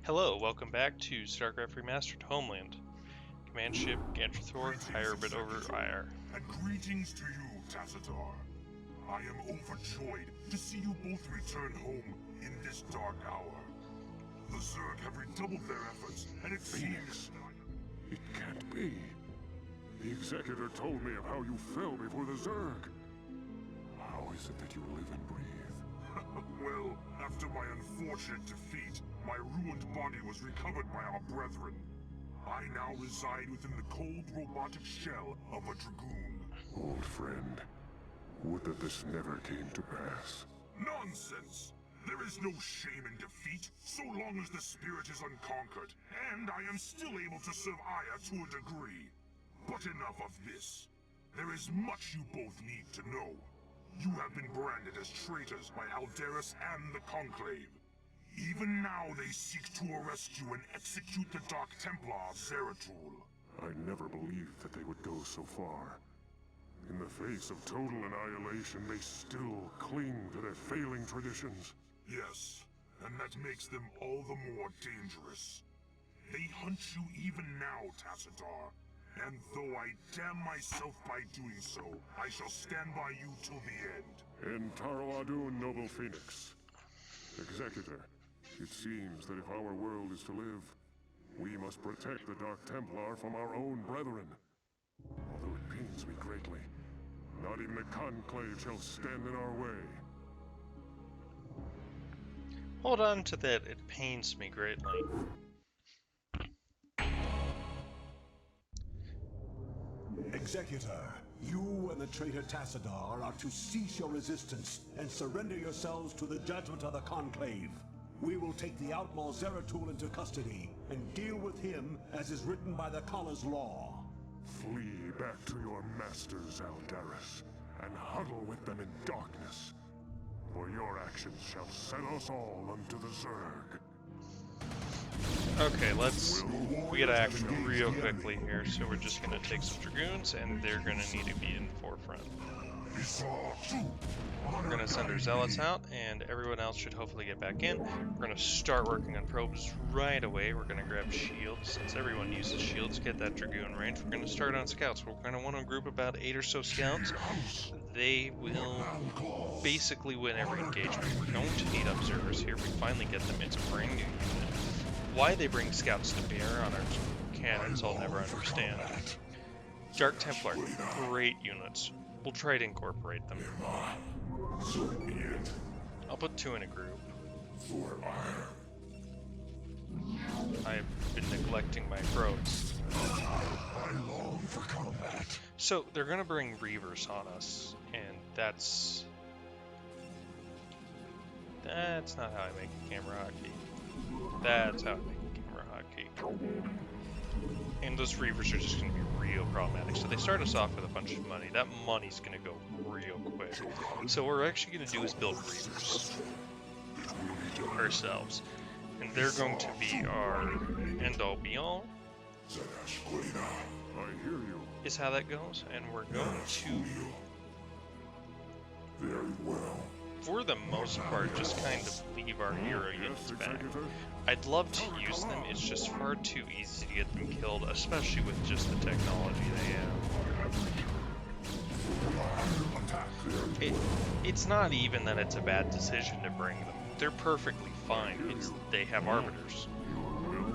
Hello, welcome back to Starcraft Remastered Homeland. Command ship Gantrathor, higher bit over IR. And greetings to you, Tassadar. I am overjoyed to see you both return home in this dark hour. The Zerg have redoubled their efforts, and it seems... It can't be. The Executor told me of how you fell before the Zerg. How is it that you live and breathe? Well, after my unfortunate defeat, my ruined body was recovered by our brethren. I now reside within the cold robotic shell of a Dragoon. Old friend, would that this never came to pass. Nonsense! There is no shame in defeat, so long as the spirit is unconquered, and I am still able to serve Aya to a degree. But enough of this. There is much you both need to know. You have been branded as traitors by Alderus and the Conclave. Even now they seek to arrest you and execute the Dark Templar Zeratul. I never believed that they would go so far. In the face of total annihilation, they still cling to their failing traditions. Yes, and that makes them all the more dangerous. They hunt you even now, Tassadar. And though I damn myself by doing so, I shall stand by you till the end. En Taro Adun, noble Phoenix. Executor, it seems that if our world is to live, we must protect the Dark Templar from our own brethren. Although it pains me greatly, not even the Conclave shall stand in our way. Hold on to that, it pains me greatly. Executor, you and the traitor Tassadar are to cease your resistance and surrender yourselves to the judgment of the Conclave. We will take the outlaw Zeratul into custody and deal with him as is written by the Khan's law. Flee back to your masters, Alderus, and huddle with them in darkness. For your actions shall send us all unto the Zerg. Okay, we gotta act real quickly here, so we're just gonna take some Dragoons, and they're gonna need to be in forefront. We're gonna send our Zealots out, and everyone else should hopefully get back in. We're gonna start working on probes right away. We're gonna grab shields, since everyone uses shields, get that Dragoon range. We're gonna start on scouts. We're gonna want to group about 8 or so scouts. They will basically win every engagement. We're going to need observers here. We finally get them into bringing unit. Why they bring scouts to bear on our cannons, I'll never understand. Dark Templar, great units. We'll try to incorporate them. I'll put 2 in a group. I've been neglecting my probes. So, they're gonna bring Reavers on us, and that's not how I make a camera hotkey. That's how I make a camera hotkey. And those Reavers are just going to be real problematic. So they start us off with a bunch of money. That money's going to go real quick. So what we're actually going to do is build Reavers ourselves. And they're going to be our end-all be-all. I hear you. Is how that goes. And we're going to, Very well. for the most part, just kind of leave our hero units back. I'd love to use them, it's just far too easy to get them killed, especially with just the technology they have. It's not even that it's a bad decision to bring them. They're perfectly fine. They have arbiters.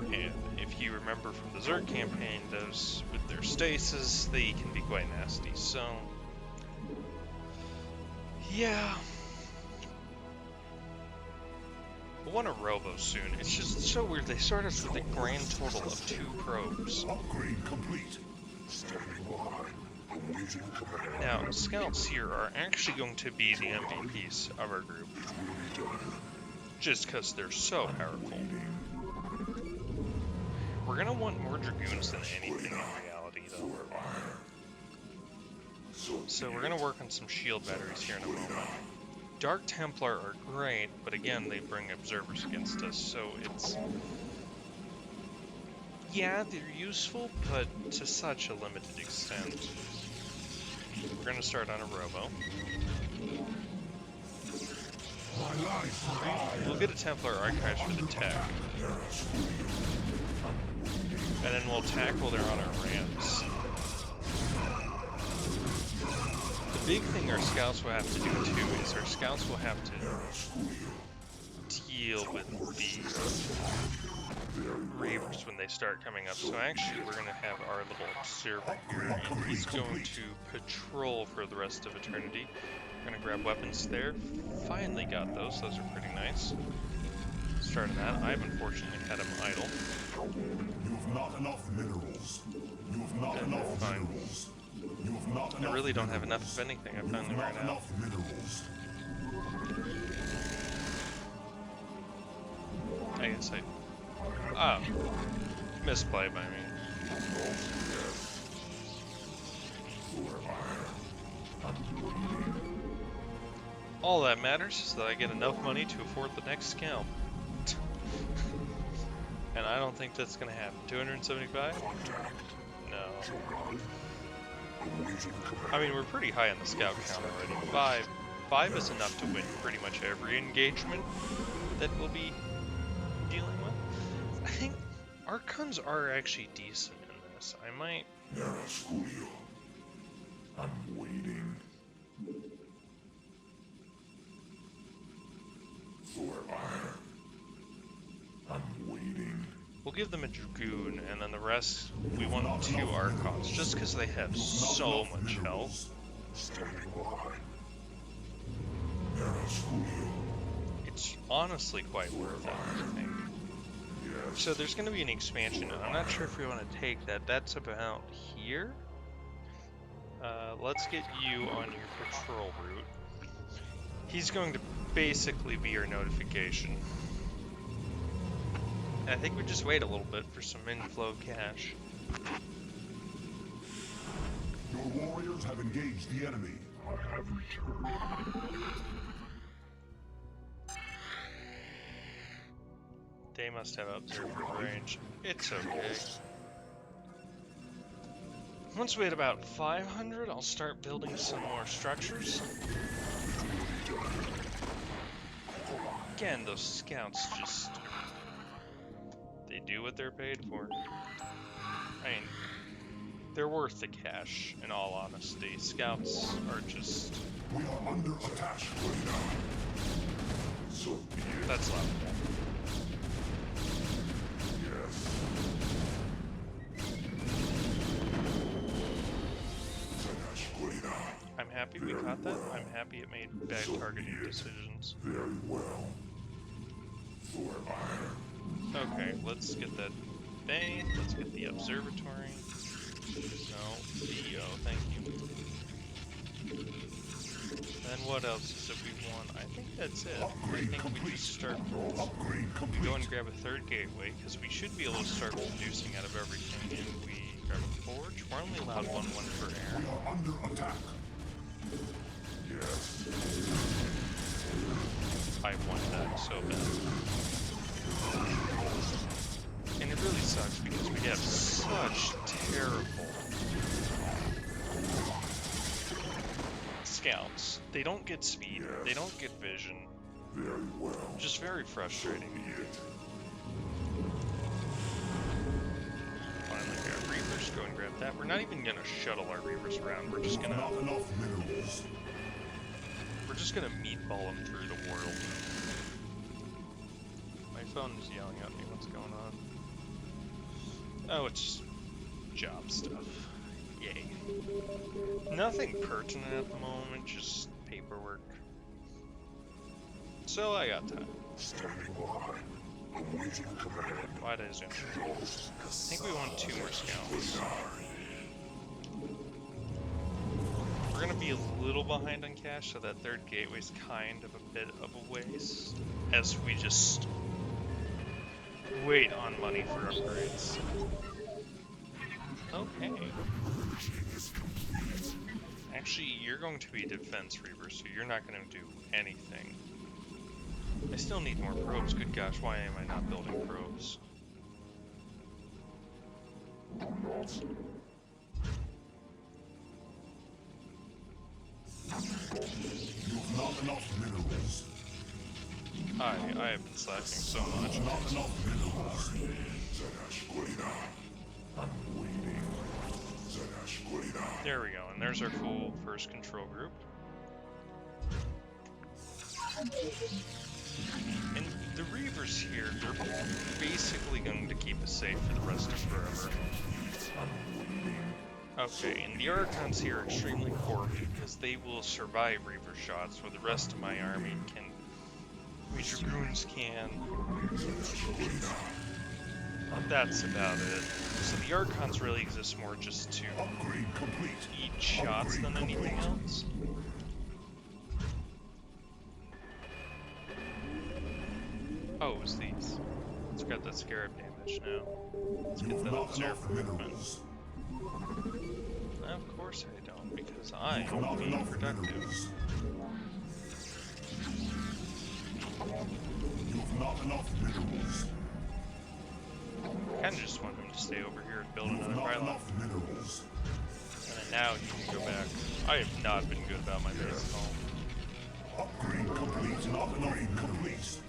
And if you remember from the Zerg campaign, those with their stasis, they can be quite nasty. So, yeah. I want a robo soon. It's just so weird. They start us with a grand total of 2 probes. Upgrade complete. Standing by. Awaiting command. Now, scouts here are actually going to be the MVPs of our group. Just because they're so powerful. We're going to want more Dragoons than anything in reality, though. So we're going to work on some shield batteries here in a moment. Dark Templar are great, but again, they bring observers against us, so it's... Yeah, they're useful, but to such a limited extent. We're gonna start on a robo. We'll get a Templar Archives for the tech. And then we'll attack while they're on our rams. The big thing our scouts will have to do too is our scouts will have to deal with the Reavers when they start coming up. So actually we're going to have our little observer here, and he's going to patrol for the rest of eternity. We're going to grab weapons there. Finally got those. Those are pretty nice. Starting that, I've unfortunately had him idle. You have not enough minerals. You have not enough minerals. You have not enough. I really don't have enough of anything. I finally ran out. Enough minerals. I guess I... Ah. Misplay by me. All that matters is that I get enough money to afford the next scalp. And I don't think that's gonna happen. 275? No. I mean, we're pretty high on the scout count already. Five is enough to win pretty much every engagement that we'll be dealing with. I think Archons are actually decent in this. I might... Yes, Julio. I'm waiting. For iron. I'm waiting. We'll give them a Dragoon, and then the rest, we want 2 Archons, just because they have so much health. Standing by. Yes, Julio. It's honestly quite worth it, I think. Yes. So there's going to be an expansion, and I'm not sure if we want to take that. That's about here. Let's get you on your patrol route. He's going to basically be your notification. And I think we just wait a little bit for some inflow of cash. Your warriors have engaged the enemy. I have returned. They must have observer range. It's okay. Once we hit about 500, I'll start building some more structures. Again, those scouts just... they do what they're paid for. I mean, they're worth the cash, in all honesty. Scouts are just... We are under attack right now. So be it. That's laughable. Yes. I'm happy we caught that. I'm happy it made bad targeting decisions. Very well. For iron. Okay, let's get that thing. Let's get the observatory. No, thank you. Then what else is it we want? I think that's it. I think we just start. We go and grab a 3rd gateway, because we should be able to start producing out of everything. And we grab a forge. We're only allowed one per air. We are under attack. Yes. I want that so bad. And it really sucks because we have such terrible scouts. They don't get speed, they don't get vision. Very well. Just very frustrating. Finally got Reavers, go and grab that. We're not even gonna shuttle our Reavers around, we're just gonna... Not enough minerals. We're just gonna meatball them through the world. My phone is yelling at me, what's going on? Oh, it's just job stuff. Yay. Nothing pertinent at the moment, just paperwork. So I got time. Standing by. Awaiting command. Why did I zoom? I think we want 2 more scouts. We're gonna be a little behind on cash, so that 3rd gateway's kind of a bit of a waste, as we just wait on money for upgrades. Okay. Actually, you're going to be Defense Reaver, so you're not going to do anything. I still need more probes. Good gosh, why am I not building probes? You have not enough minerals. I have been slacking so much. Not enough minerals. There we go, and there's our full first control group. And the Reavers here, they're basically going to keep us safe for the rest of forever. Okay, and the Archons here are extremely core because they will survive Reaver shots where the rest of my army can. Dragoons can. That's about it. So the Archons really exist more just to eat shots than anything else. Oh, it was these. Let's grab that scarab damage now. Let's get that observer movement. Of course I don't, because I am being productive. You've not enough minerals. I kinda just want him to stay over here and build another pylon. Minerals. And then now he can go back. I have not been good about my base at all. Upgrade complete. Upgrade complete.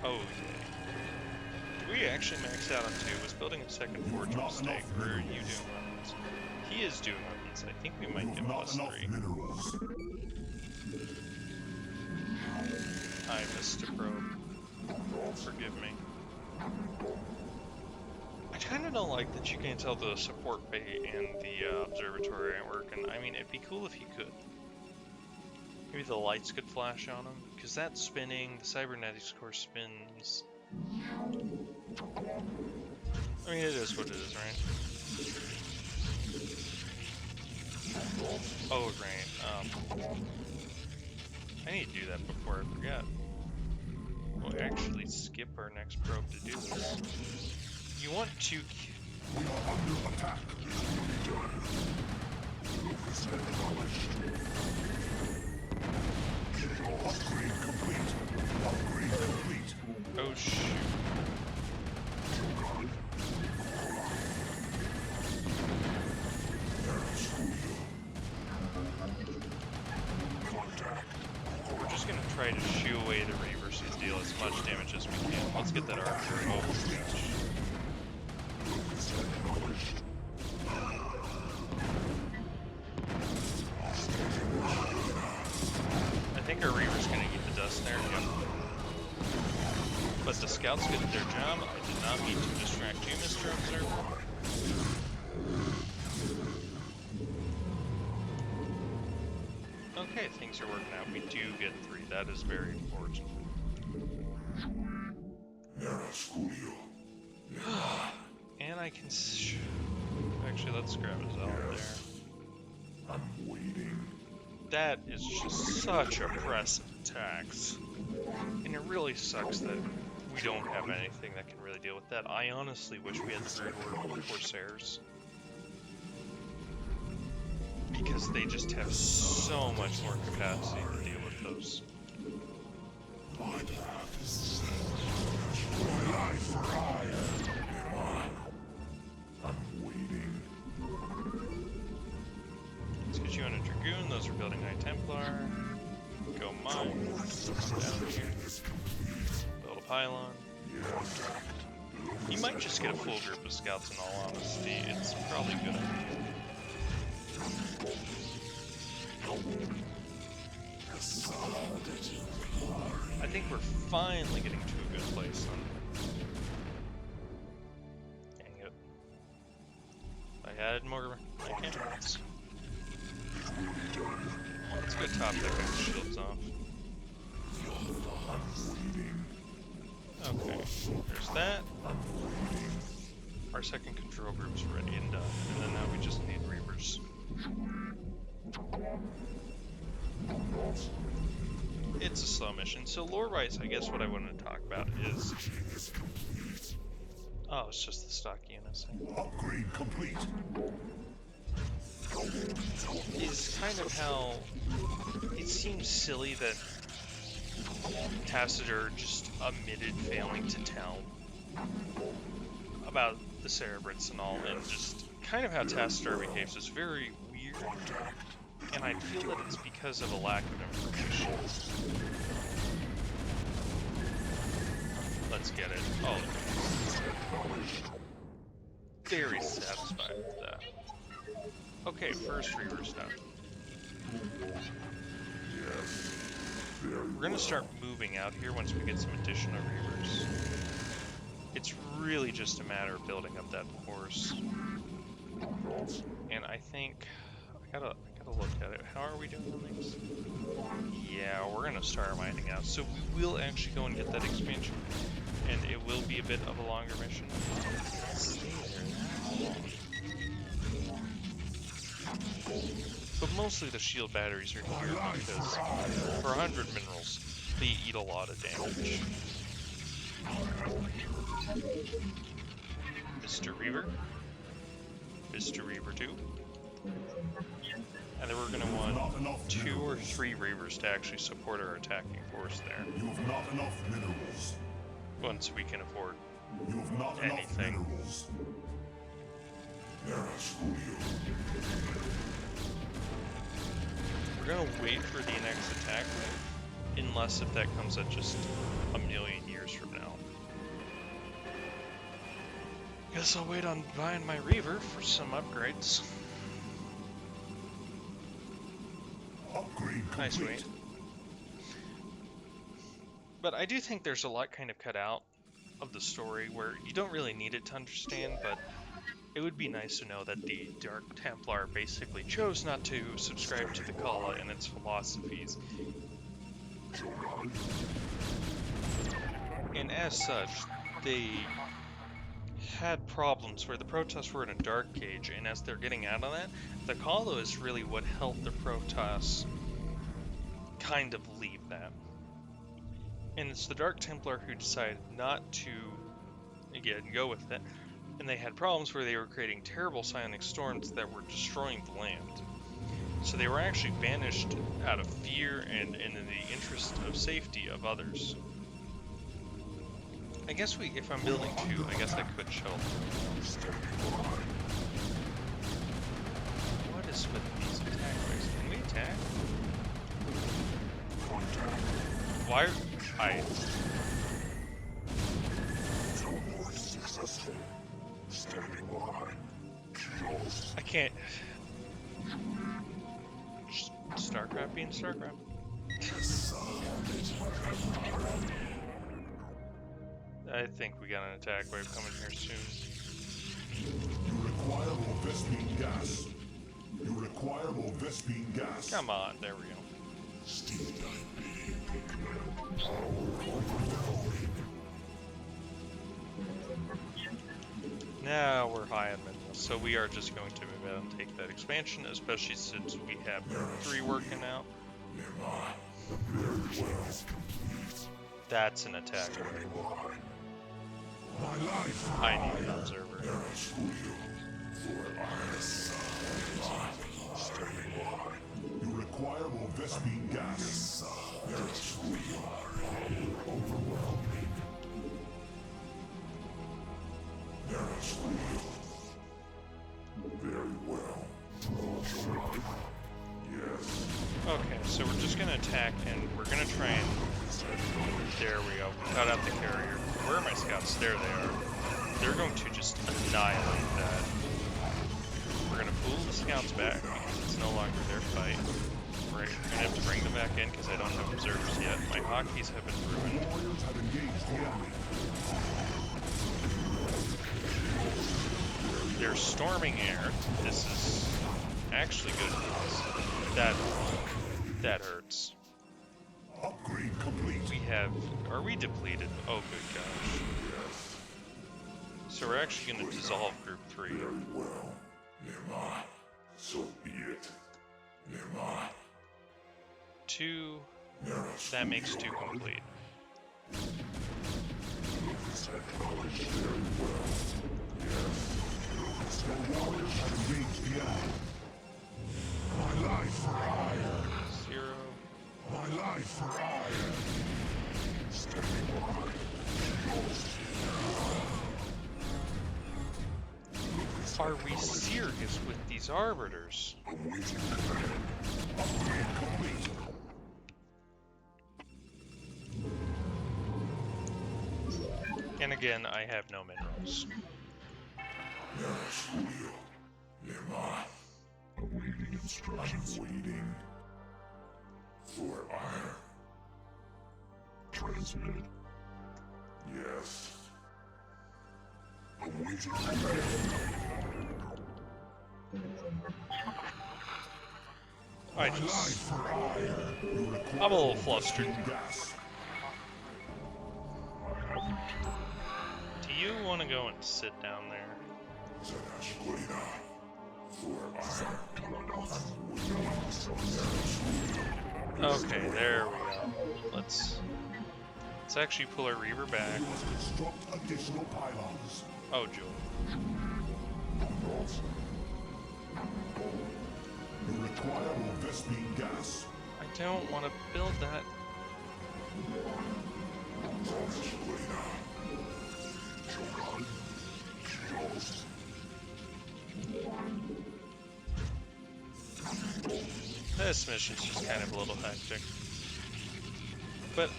Oh yeah. Did we actually max out on 2? Was building a second forge a mistake, or are you doing weapons? He is doing weapons. I think we might get +3. Minerals. I missed a probe. Forgive me. I kinda don't like that you can't tell the support bay and the observatory aren't working. I mean, it'd be cool if you could. Maybe the lights could flash on them, because that's spinning, the cybernetics core spins. I mean, it is what it is, right? Oh, right, I need to do that before I forget. We'll actually skip our next probe to do this. You want to... We are under attack. Upgrade complete. Upgrade complete. Oh, shoot. We're just gonna try to shoo away the Reavers and deal as much damage as we can. Let's get that archer. Oh gosh. I think our Reaver's gonna eat the dust there. Yep. But the scouts did their job. I did not mean to distract you, Mr. Observer. Okay, things are working out. We do get 3. That is very important. And I can... Actually, let's grab his out there. I'm waiting. That is just such oppressive tax. And it really sucks that we don't have anything that can really deal with that. I honestly wish we had the Brood Horde Corsairs. Because they just have so much more capacity to deal with those. I'm waiting. Let's get you on a Dragoon. Those are building High Templar. Go mine. Down here. Build a pylon. You might just get a full group of scouts in all honesty. It's probably a good idea. I think we're finally getting to a good place then. Dang it. If I had more mechanics. Let's go top there with the shields off. Okay, there's that. Our second control group's ready and done. And then now we just need Reavers. It's a slow mission. So lore-wise, I guess what I wanted to talk about is... Oh, it's just the stock units. Upgrade complete. Is kind of how it seems silly that Tassadar just admitted failing to tell about the Cerebrants and all, and just kind of how Tassadar behaves is very weird, and I feel that it's because of a lack of information. let's get it. Oh, very satisfied with that. Okay, first Reaver stuff. We're gonna start moving out here once we get some additional Reavers. It's really just a matter of building up that force. And I think I gotta look at it. How are we doing on these? Yeah, we're gonna start mining out. So we will actually go and get that expansion, and it will be a bit of a longer mission. But mostly the shield batteries are here because for 100 minerals, they eat a lot of damage. Mr. Reaver. Mr. Reaver 2. And then we're going to want 2 or 3 Reavers to actually support our attacking force there. You've not enough minerals. Once we can afford You've not anything. enough minerals. We're going to wait for the next attack wave, unless if that comes at just a million years from now. Guess I'll wait on buying my Reaver for some upgrades. Upgrade complete. Nice wait. But I do think there's a lot kind of cut out of the story where you don't really need it to understand, but it would be nice to know that the Dark Templar basically chose not to subscribe to the Kala and its philosophies. And as such, they had problems where the Protoss were in a dark age, and as they're getting out of that, the Kala is really what helped the Protoss kind of leave that. And it's the Dark Templar who decided not to, again, go with it. And they had problems where they were creating terrible psionic storms that were destroying the land. So they were actually banished out of fear and in the interest of safety of others. I guess if I'm building 2, I guess I could show. What is with these attack rates? Can we attack? Why? I can't. Starcraft being Starcraft. I think we got an attack wave coming here soon. You require more Vespine gas. You require more Vespine gas. Come on, there we go. Now we're high on minerals, so we are just going to move out and take that expansion, especially since we have 3 working out. That's an attack. I need an observer. You require more Vespine gas. Very well. Yes. Okay, so we're just gonna attack and we're gonna try and... There we go. Cut out the carrier. Where are my scouts? There they are. They're going to just annihilate that. We're gonna pull the scouts back because it's no longer their fight. We're gonna have to bring them back in because I don't have observers yet. My hotkeys have been ruined. Warriors have engaged the enemy. They're storming air. This is actually good news. That hurts. Upgrade complete. We have... Are we depleted? Oh, good gosh. So we're actually going to dissolve Group 3. Very well. Nema. So be it. Nema. 2... That makes 2 complete. Very well. Yes. The warriors have engaged the enemy. My life for hire. 0. My life for hire. Are we serious with these arbiters? Upgrade complete. And again, I have no minerals. Awaiting instructions. Waiting for ire. Transmitted. Yes. Awaiting. I'm a little flustered. Do you want to go and sit down there? Okay, there we go. Let's actually pull our Reaver back. Construct additional pylons. Oh, Jewel. You require more Vespine gas. I don't want to build that. This mission's just kind of a little hectic. But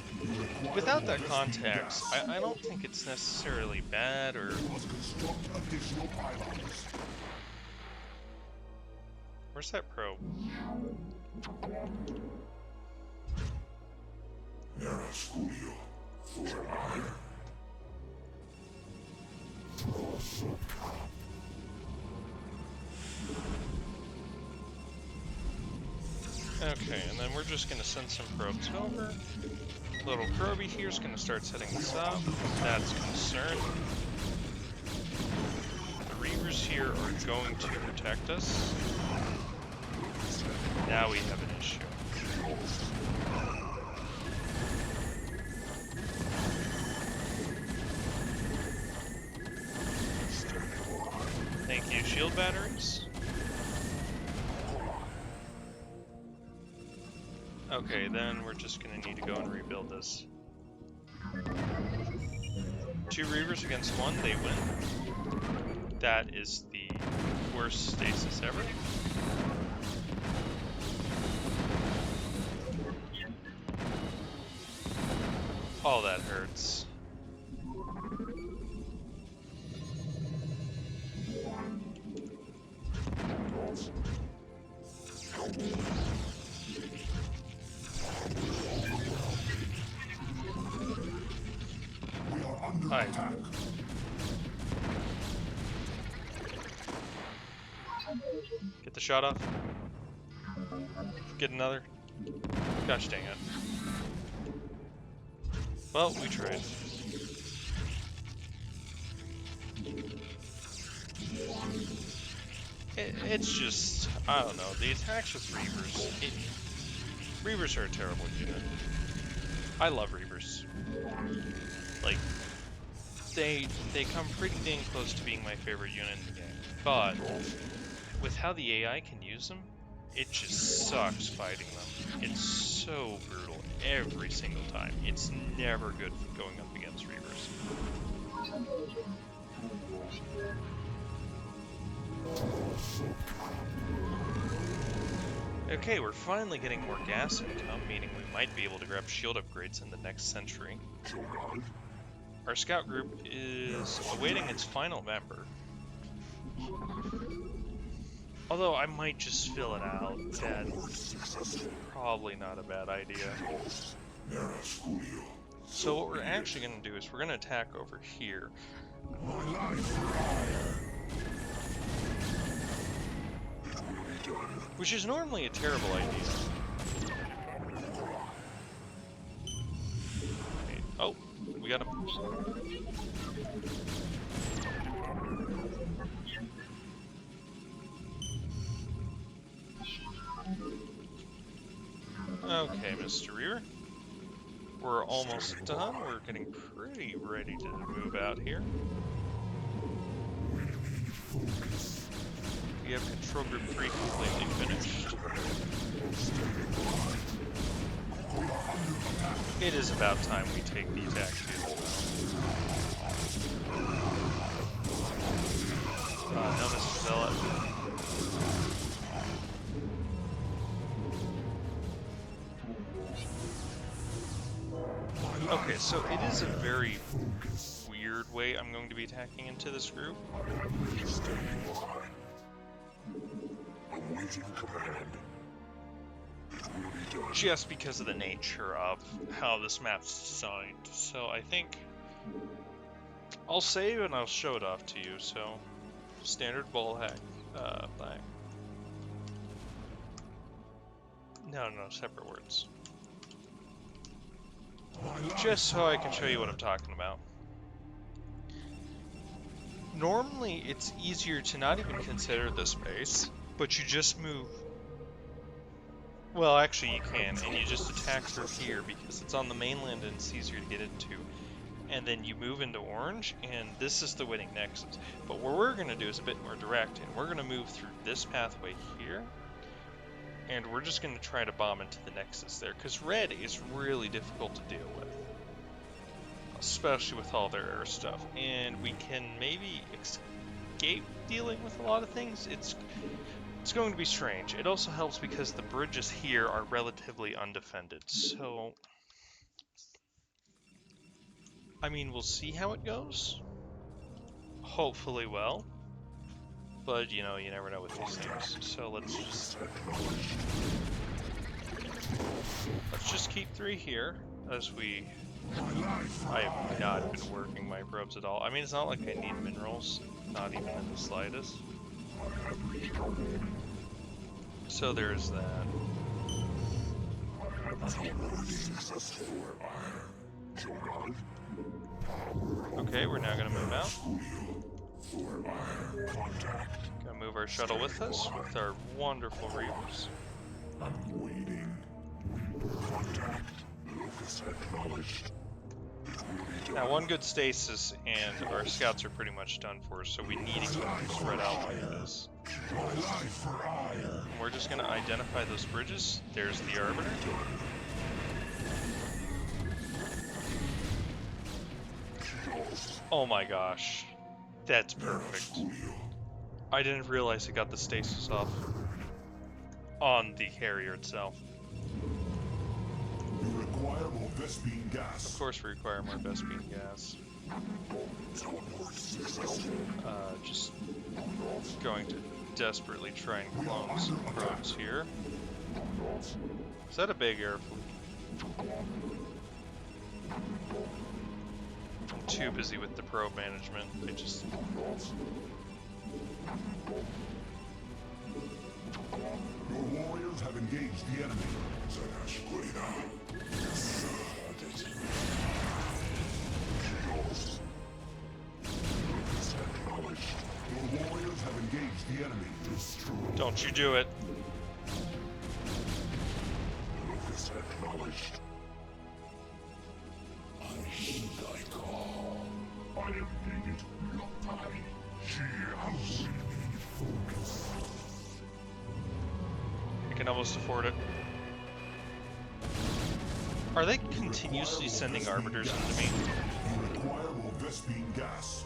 without that context, I don't think it's necessarily bad or... Where's that probe? Okay, and then we're just going to send some probes over. Little probey here is going to start setting this up. That's concerned. The Reavers here are going to protect us. Now we have an issue. Thank you, shield batteries. Okay, then we're just gonna need to go and rebuild this. 2 Reavers against 1, they win. That is the worst stasis ever. Oh, that hurts. Hi. Get the shot off. Get another. Gosh dang it. Well, we tried. It's just, I don't know, the attacks with Reavers, Reavers are a terrible unit. I love Reavers. Like, they come pretty dang close to being my favorite unit in the game. But, with how the AI can use them, it just sucks fighting them. It's so brutal every single time. It's never good for going up against Reavers. Okay, we're finally getting more gas income, meaning we might be able to grab shield upgrades in the next century. Our scout group is awaiting its final member. Although I might just fill it out, that's probably not a bad idea. So what we're actually going to do is we're going to attack over here. Which is normally a terrible idea. Okay. Oh, we got him. Okay, Mr. Reaver. We're almost done. We're getting pretty ready to move out here. We have Control Group 3 completely finished. It is about time we take the attack too. No, Mr. Zealot. Okay, so it is a very weird standard way I'm going to be attacking into this group. Standing by. Awaiting command. It will be done. Just because of the nature of how this map's designed. So I think I'll save and I'll show it off to you. So standard ball hack flag. No, separate words. Just so I can show you what I'm talking about. Normally, it's easier to not even consider this base, but you just move. Well, actually you can, and you just attack through here because it's on the mainland and it's easier to get into. And then you move into orange, and this is the winning nexus. But what we're going to do is a bit more direct, and we're going to move through this pathway here, and we're just going to try to bomb into the nexus there, because red is really difficult to deal with. Especially with all their air stuff. And we can maybe escape dealing with a lot of things. It's going to be strange. It also helps because the bridges here are relatively undefended. So, I mean, we'll see how it goes. Hopefully well. But, you know, you never know with these things. So let's just keep 3 here as we... I have not been working my probes at all. I mean, it's not like I need minerals. Not even in the slightest. So there's that. Okay, we're now gonna move out. Gonna move our shuttle with us, with our wonderful Reavers. I'm waiting. Contact. Locus acknowledged. Now, one good stasis, and our scouts are pretty much done for, so we need to keep them spread out like this. We're just going to identify those bridges. There's the Arbiter. Oh my gosh. That's perfect. I didn't realize it got the stasis off on the carrier itself. You require more Vespine gas. Of course we require more Vespine gas. Just going to desperately try and clone some probes here. Is that a big air fleet? I'm too busy with the probe management. I just... Your warriors have engaged the enemy. Your warriors have engaged the enemy. Don't you do it. Locus acknowledged. I heed thy call. I am needed, not I. She has focus. We can almost afford it. Are they continuously sending arbiters into me? You require more Vespine gas.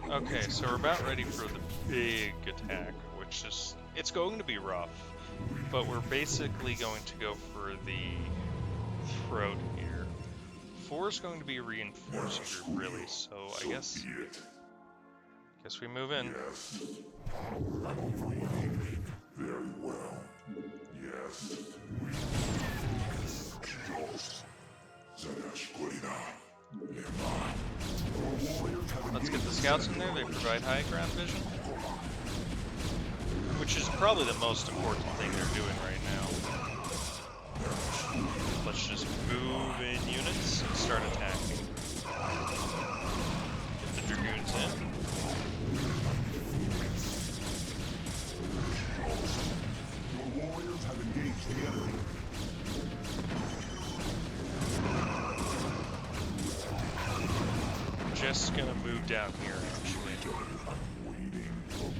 Okay, so we're about ready for the big attack, which is... it's going to be rough, but we're basically going to go for the throat here. 4 is going to be a reinforced group, really, so I guess we move in. Yes. I'm waiting. Very well. Yes. Let's get the scouts in there. They provide high ground vision, which is probably the most important thing they're doing right now. Let's just move in units and start attacking. Get the Dragoons in. Your warriors have engaged the enemy. Just gonna move down here, actually. I'm waiting. Your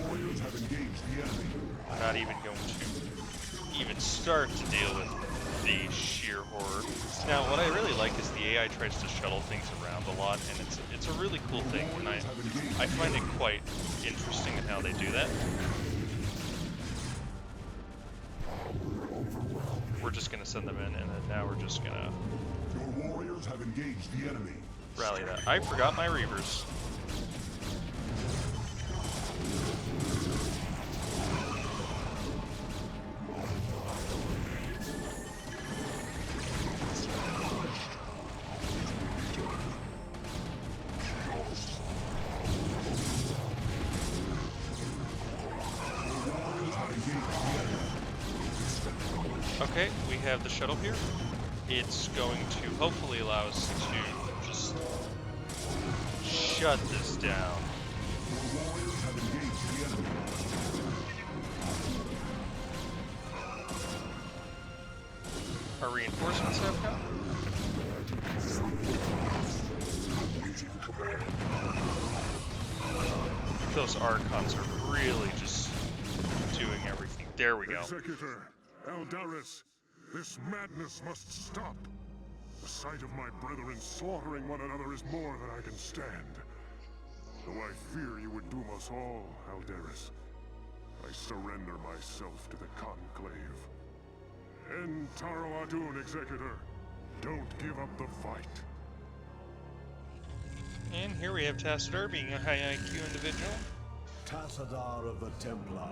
warriors have engaged the enemy. I'm not even going to even start to deal with the sheer horror. Now, what I really like is the AI tries to shuttle things around a lot, and it's a really cool thing, and I find it quite interesting in how they do that. We're just gonna send them in, and then now we're just gonna... Your warriors have engaged the enemy. rally that. I forgot my Reavers. Okay, we have the shuttle here. It's going to hopefully allow us to just shut this down. Our reinforcements have come. Those Archons are really just doing everything. There we go. Executor, Eldaris, this madness must stop. The sight of my brethren slaughtering one another is more than I can stand. Though I fear you would doom us all, Eldaris, I surrender myself to the Conclave. End Taro Adun, Executor. Don't give up the fight. And here we have Tassadar being a high IQ individual. Tassadar of the Templar,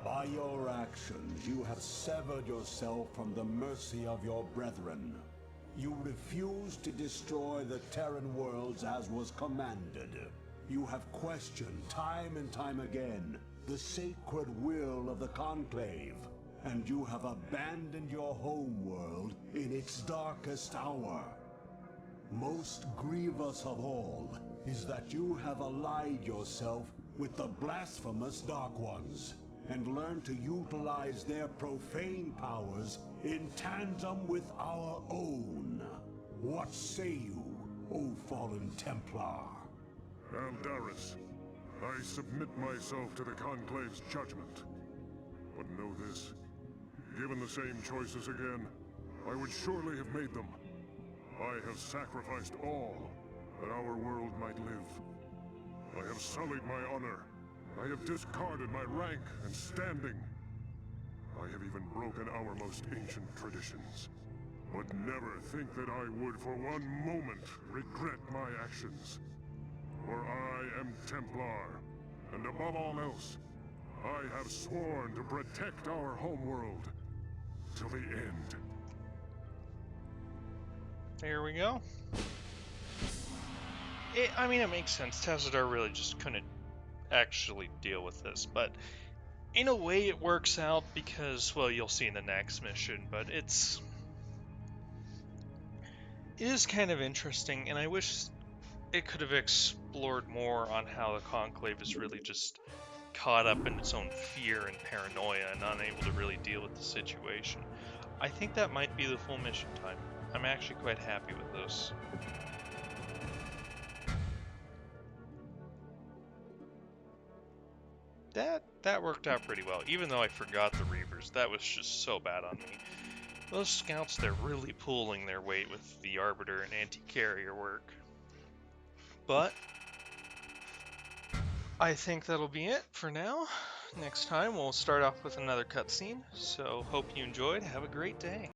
by your actions you have severed yourself from the mercy of your brethren. You refused to destroy the Terran worlds as was commanded. You have questioned time and time again the sacred will of the Conclave, and you have abandoned your home world in its darkest hour. Most grievous of all is that you have allied yourself with the blasphemous Dark Ones, and learned to utilize their profane powers in tandem with our own. What say you, O fallen Templar? Eldaris, I submit myself to the Conclave's judgment. But know this, given the same choices again, I would surely have made them. I have sacrificed all that our world might live. I have sullied my honor. I have discarded my rank and standing. I have even broken our most ancient traditions. But never think that I would for one moment regret my actions. For I am Templar, and above all else, I have sworn to protect our homeworld till the end. There we go. I mean, it makes sense. Tassadar really just couldn't actually deal with this, but in a way it works out because, well, you'll see in the next mission, but it is kind of interesting, and I wish it could have explored more on how the Conclave is really just caught up in its own fear and paranoia and unable to really deal with the situation. I think that might be the full mission time. I'm actually quite happy with this. That worked out pretty well, even though I forgot the Reavers. That was just so bad on me. Those scouts, they're really pulling their weight with the Arbiter and anti-carrier work. But I think that'll be it for now. Next time we'll start off with another cutscene, so hope you enjoyed. Have a great day.